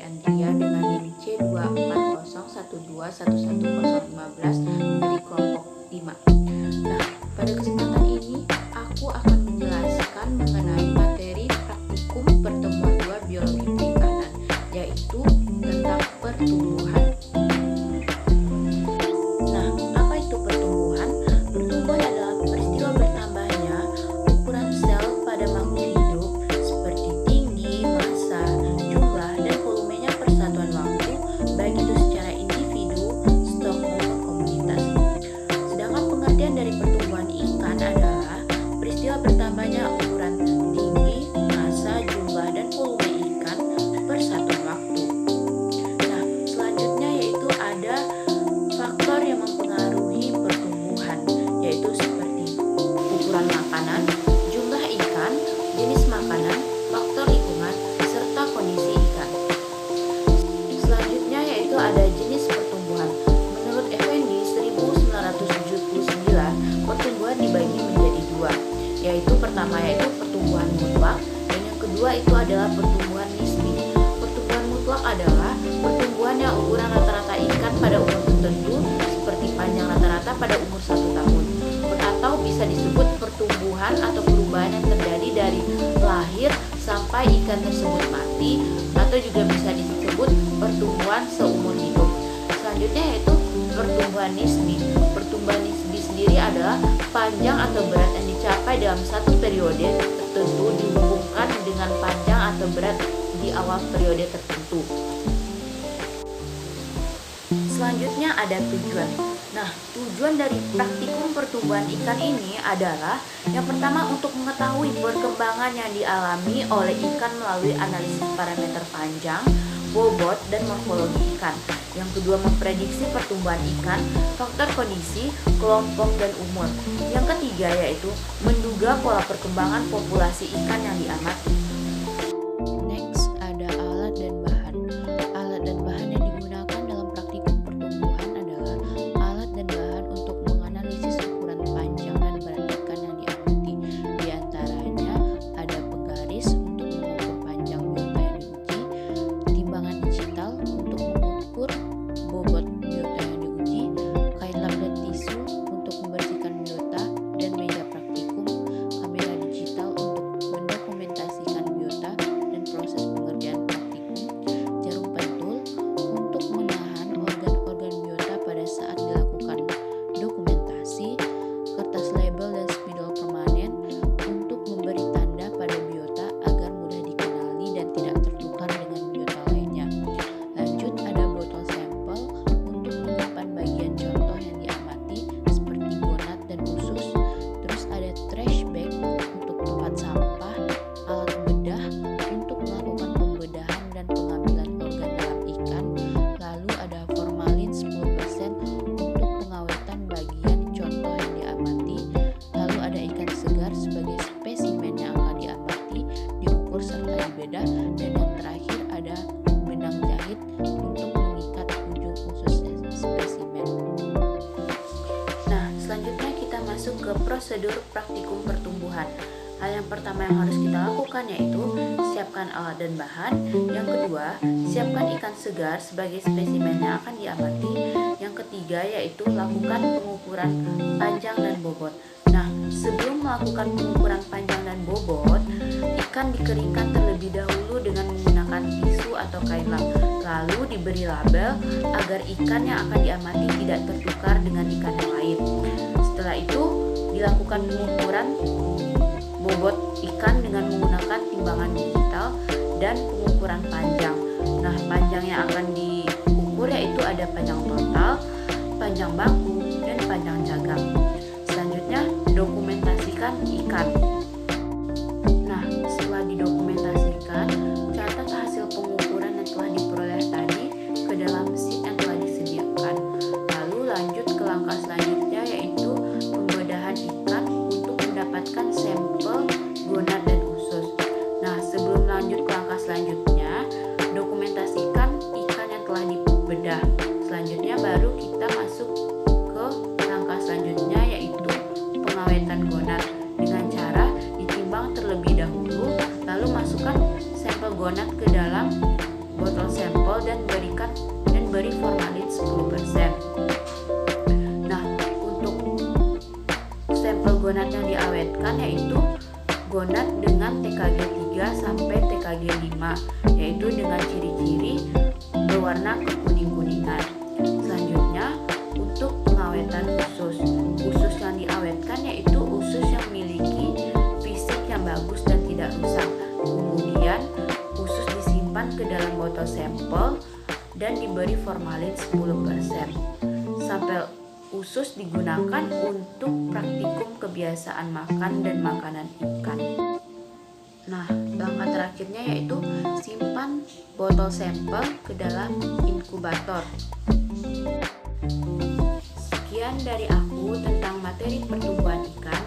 Andrea dengan NIM C240121115 dari kelompok 5. Nah, pada kesempatan ini aku akan menjelaskan mengenai materi praktikum pertemuan 2 biologi perikanan, yaitu tentang pertumbuhan. Nah, apa itu pertumbuhan? Pertumbuhan adalah peristiwa bertambahnya ukuran sel pada makhluk hidup seperti tinggi, massa, jumlah, dan volumenya per satuan waktu, baik itu secara individu, stok, maupun komunitas. Sedangkan pengertian dari pertumbuhan ikan adalah peristiwa bertambahnya ukuran tinggi, massa, jumlah, dan volume ikan per satuan waktu. Nah, selanjutnya yaitu ada faktor yang mempengaruhi pertumbuhan, yaitu seperti ukuran makanan, jumlah ikan, jenis makanan, faktor lingkungan, serta kondisi ikan. Selanjutnya yaitu ada jenis pertumbuhan. Menurut Effendi 1979, pertumbuhan dibagi menjadi dua, yaitu pertama yaitu pertumbuhan mutlak, dan yang kedua itu adalah pertumbuhan nisbi. Pertumbuhan mutlak adalah pertumbuhan yang ukuran rata-rata ikan pada umur tertentu, seperti panjang rata-rata pada umur 1 tahun, atau bisa disebut pertumbuhan atau perubahan yang terjadi dari lahir sampai ikan tersebut mati, atau juga bisa disebut pertumbuhan seumur hidup. Selanjutnya yaitu pertumbuhan nisbi. Pertumbuhan nisbi sendiri adalah panjang atau berat yang dicapai dalam satu periode tertentu dihubungkan dengan panjang atau berat di awal periode tertentu. Selanjutnya ada tujuan. Nah, tujuan dari praktikum pertumbuhan ikan ini adalah yang pertama untuk mengetahui perkembangan yang dialami oleh ikan melalui analisis parameter panjang, bobot, dan morfologi ikan. Yang kedua, memprediksi pertumbuhan ikan, faktor kondisi, kelompok, dan umur. Yang ketiga yaitu menduga pola perkembangan populasi ikan yang diamati. Next, ada alat dan bahan. Alat dan bahan yang digunakan dalam praktikum pertumbuhan adalah alat dan bahan untuk menganalisis ukuran panjang dan berat ikan yang diamati. Di antaranya ada penggaris untuk mengukur panjang biota yang diuji, timbangan digital untuk mengukur bobot biota yang diuji, kain lap dan tisu untuk membersihkan biota, dan meja praktikum, kamera digital untuk mendokumentasikan biota dan proses pengerjaan praktikum, jarum pentul untuk menahan organ-organ biota pada saat dilakukan dokumentasi, kertas label dan spidol permanen untuk memberi tanda pada biota agar mudah dikenali dan tidak tertukar dengan biota lainnya. Lanjut, ada botol sampel untuk menyimpan bagian contoh yang diamati seperti gonad dan usus. Terus ada trash bag untuk tempat sampah, alat bedah untuk melakukan pembedahan dan pengambilan organ dalam ikan. Lalu ada formalin 10% untuk pengawetan bagian contoh yang diamati. Lalu ada ikan segar sebagai spesimen yang akan diamati, diukur serta dibedah. Dan yang terakhir ada benang jahit untuk mengikat ujung usus spesimen. Nah, selanjutnya kita masuk ke prosedur praktikum pertumbuhan. Hal yang pertama yang harus kita lakukan yaitu siapkan alat dan bahan. Yang kedua, siapkan ikan segar sebagai spesimen yang akan diamati. Yang ketiga yaitu lakukan pengukuran panjang dan bobot. Nah, sebelum melakukan pengukuran panjang dan bobot, ikan dikeringkan terlebih dahulu dengan menggunakan tisu atau kain lap, lalu diberi label agar ikan yang akan diamati tidak tertukar dengan ikan yang lain. Setelah itu, dilakukan pengukuran bobot ikan dengan menggunakan timbangan digital dan pengukuran panjang. Nah, panjang yang akan diukur yaitu ada panjang total, panjang baku, dan panjang jagang. Selanjutnya, dokumentasikan ikan. Nah, setelah didokumentasikan, catat hasil pengukuran yang telah diperoleh tadi ke dalam sheet yang telah disediakan. Lalu lanjut ke langkah selanjutnya yaitu pembedahan ikan untuk mendapatkan sampel gonad dan usus. Nah, sebelum lanjut ke langkah selanjutnya, dokumentasikan ikan yang telah dibedah. Selanjutnya baru kita masuk ke langkah selanjutnya yaitu pengawetan gonad dengan cara ditimbang terlebih dahulu, lalu masukkan sampel gonad ke dalam botol sampel dan beri formalin 10%. Nah, untuk sampel gonad yang diawetkan yaitu gonad dengan TKG 3 sampai TKG 5, yaitu dengan ciri-ciri berwarna kekuning-kuningan. Selanjutnya, untuk pengawetan usus yang diawetkan yaitu usus yang memiliki fisik yang bagus dan tidak rusak. Kemudian usus disimpan ke dalam botol sampel dan diberi formalin 10%. Sampel usus digunakan untuk praktikum kebiasaan makan dan makanan ikan. Nah, langkah terakhirnya yaitu simpan botol sampel ke dalam inkubator. Sekian dari aku tentang materi pertumbuhan ikan.